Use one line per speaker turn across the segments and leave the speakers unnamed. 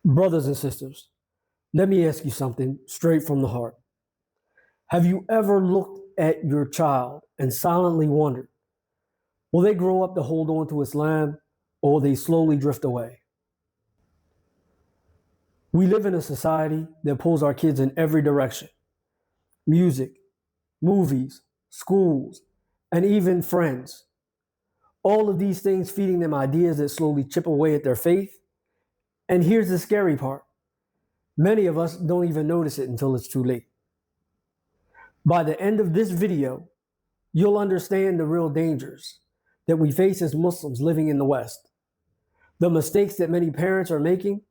Brothers and sisters, let me ask you something straight from the heart. Have you ever looked at your child and silently wondered, will they grow up to hold on to Islam or will they slowly drift away? We live in a society that pulls our kids in every direction. Music, movies, schools, and even friends. All of these things feeding them ideas that slowly chip away at their faith. And here's the scary part. Many of us don't even notice it until it's too late. By the end of this video, you'll understand the real dangers that we face as Muslims living in the West, the mistakes that many parents are making,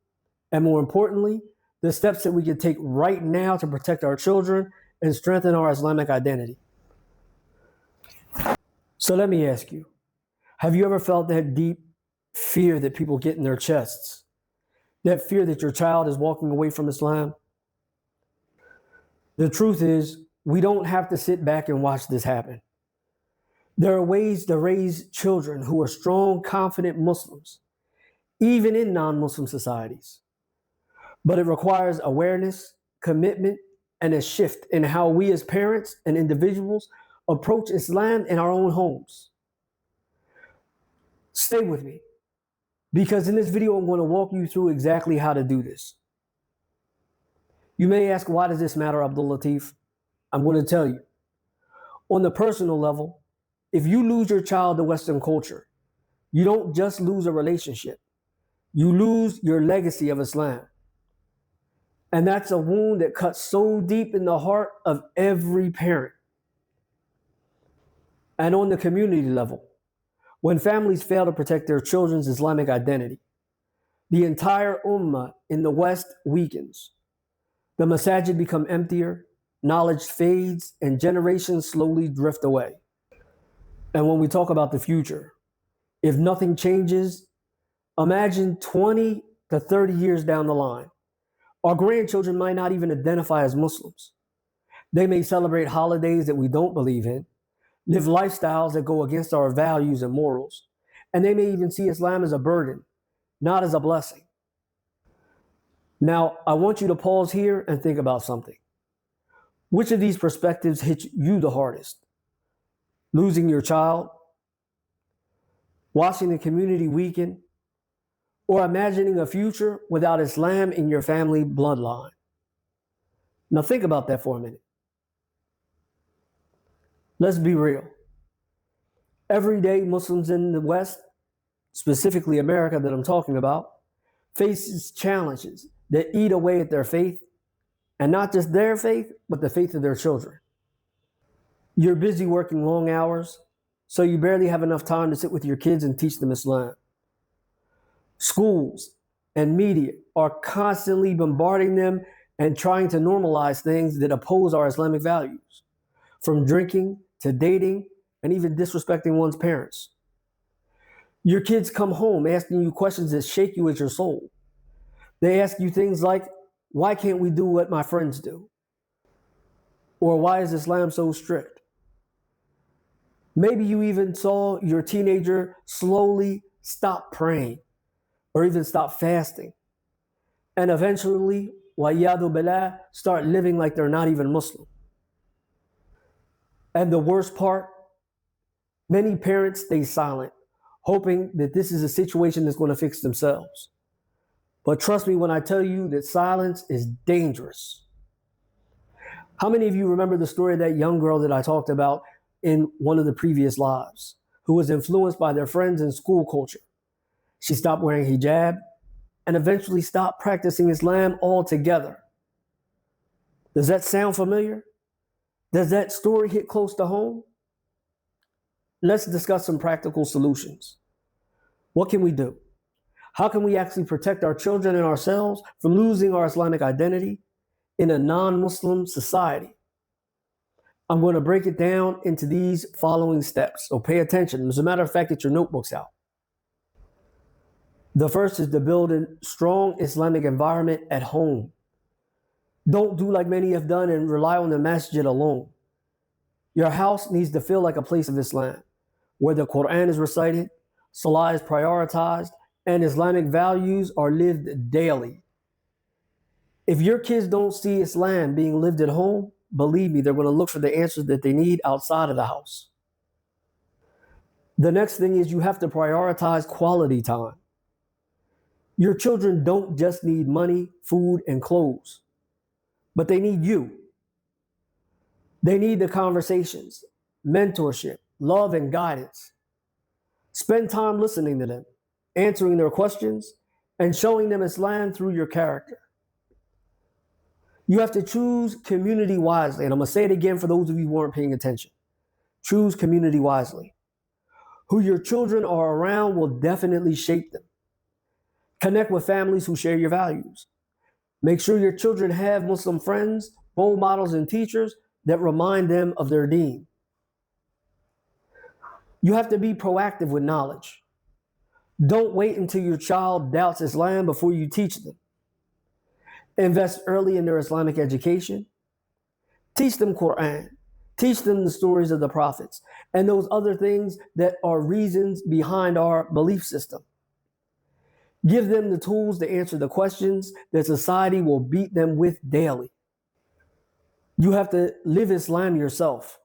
and more importantly, the steps that we can take right now to protect our children and strengthen our Islamic identity. So let me ask you, have you ever felt that deep fear that people get in their chests? That fear that your child is walking away from Islam? The truth is, we don't have to sit back and watch this happen. There are ways to raise children who are strong, confident Muslims, even in non-Muslim societies. But it requires awareness, commitment, and a shift in how we as parents and individuals approach Islam in our own homes. Stay with me, because in this video, I'm going to walk you through exactly how to do this. You may ask, why does this matter, Abdul-Lateef? I'm going to tell you. On the personal level, if you lose your child to Western culture, you don't just lose a relationship. You lose your legacy of Islam. And that's a wound that cuts so deep in the heart of every parent. And on the community level, when families fail to protect their children's Islamic identity, the entire ummah in the West weakens. The masjid become emptier, knowledge fades, and generations slowly drift away. And when we talk about the future, if nothing changes, imagine 20 to 30 years down the line, our grandchildren might not even identify as Muslims. They may celebrate holidays that we don't believe in, live lifestyles that go against our values and morals, and they may even see Islam as a burden, not as a blessing. Now, I want you to pause here and think about something. Which of these perspectives hits you the hardest? Losing your child, watching the community weaken, or imagining a future without Islam in your family bloodline? Now think about that for a minute. Let's be real. Every day Muslims in the West, specifically America that I'm talking about, faces challenges that eat away at their faith, and not just their faith, but the faith of their children. You're busy working long hours, so you barely have enough time to sit with your kids and teach them Islam. Schools and media are constantly bombarding them and trying to normalize things that oppose our Islamic values, from drinking to dating and even disrespecting one's parents. Your kids come home asking you questions that shake you at your soul. They ask you things like, why can't we do what my friends do? Or why is Islam so strict? Maybe you even saw your teenager slowly stop praying or even stop fasting, and eventually, wa'yadu billah, start living like they're not even Muslim. And the worst part, many parents stay silent, hoping that this is a situation that's going to fix themselves. But trust me when I tell you that silence is dangerous. How many of you remember the story of that young girl that I talked about in one of the previous lives, who was influenced by their friends in school culture? She stopped wearing hijab and eventually stopped practicing Islam altogether. Does that sound familiar? Does that story hit close to home? Let's discuss some practical solutions. What can we do? How can we actually protect our children and ourselves from losing our Islamic identity in a non-Muslim society? I'm going to break it down into these following steps, so pay attention. As a matter of fact, get your notebooks out. The first is to build a strong Islamic environment at home. Don't do like many have done and rely on the masjid alone. Your house needs to feel like a place of Islam, where the Quran is recited, Salah is prioritized, and Islamic values are lived daily. If your kids don't see Islam being lived at home, believe me, they're going to look for the answers that they need outside of the house. The next thing is you have to prioritize quality time. Your children don't just need money, food, and clothes, but they need you. They need the conversations, mentorship, love, and guidance. Spend time listening to them, answering their questions, and showing them Islam through your character. You have to choose community wisely. And I'm going to say it again for those of you who weren't paying attention. Choose community wisely. Who your children are around will definitely shape them. Connect with families who share your values. Make sure your children have Muslim friends, role models, and teachers that remind them of their deen. You have to be proactive with knowledge. Don't wait until your child doubts Islam before you teach them. Invest early in their Islamic education. Teach them Quran. Teach them the stories of the prophets and those other things that are reasons behind our belief system. Give them the tools to answer the questions that society will beat them with daily. You have to live Islam yourself.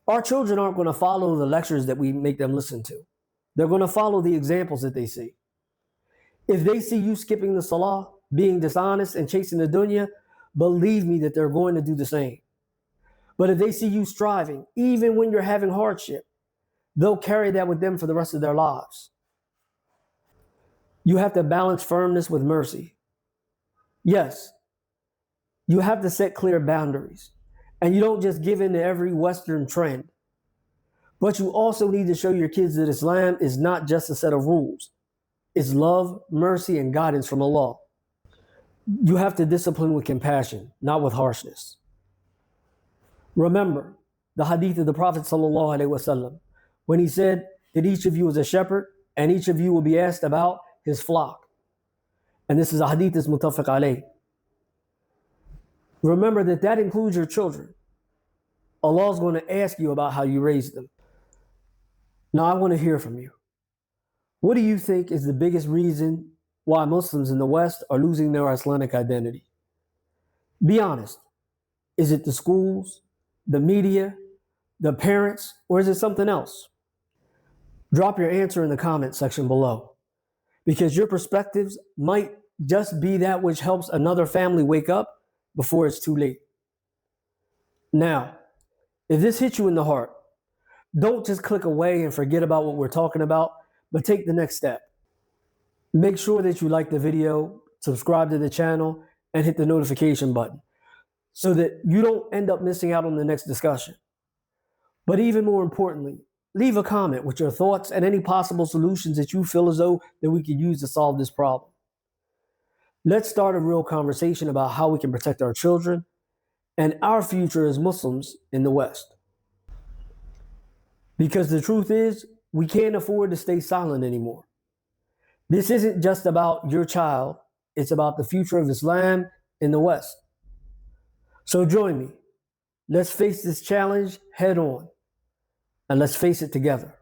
Our children aren't going to follow the lectures that we make them listen to. They're going to follow the examples that they see. If they see you skipping the salah, being dishonest, and chasing the dunya, believe me that they're going to do the same. But if they see you striving, even when you're having hardship, they'll carry that with them for the rest of their lives. You have to balance firmness with mercy. Yes, you have to set clear boundaries. And you don't just give in to every Western trend. But you also need to show your kids that Islam is not just a set of rules. It's love, mercy, and guidance from Allah. You have to discipline with compassion, not with harshness. Remember the hadith of the Prophet ﷺ when he said that each of you is a shepherd and each of you will be asked about his flock. And this is a hadith that's muttafaq alayh. Remember that includes your children. Allah is going to ask you about how you raised them. Now I want to hear from you. What do you think is the biggest reason why Muslims in the West are losing their Islamic identity? Be honest. Is it the schools, the media, the parents, or is it something else? Drop your answer in the comment section below, because your perspectives might just be that which helps another family wake up before it's too late. Now, if this hits you in the heart, don't just click away and forget about what we're talking about, but take the next step. Make sure that you like the video, subscribe to the channel, and hit the notification button so that you don't end up missing out on the next discussion. But even more importantly, leave a comment with your thoughts and any possible solutions that you feel as though that we could use to solve this problem. Let's start a real conversation about how we can protect our children and our future as Muslims in the West. Because the truth is, we can't afford to stay silent anymore. This isn't just about your child, it's about the future of Islam in the West. So join me. Let's face this challenge head on, and let's face it together.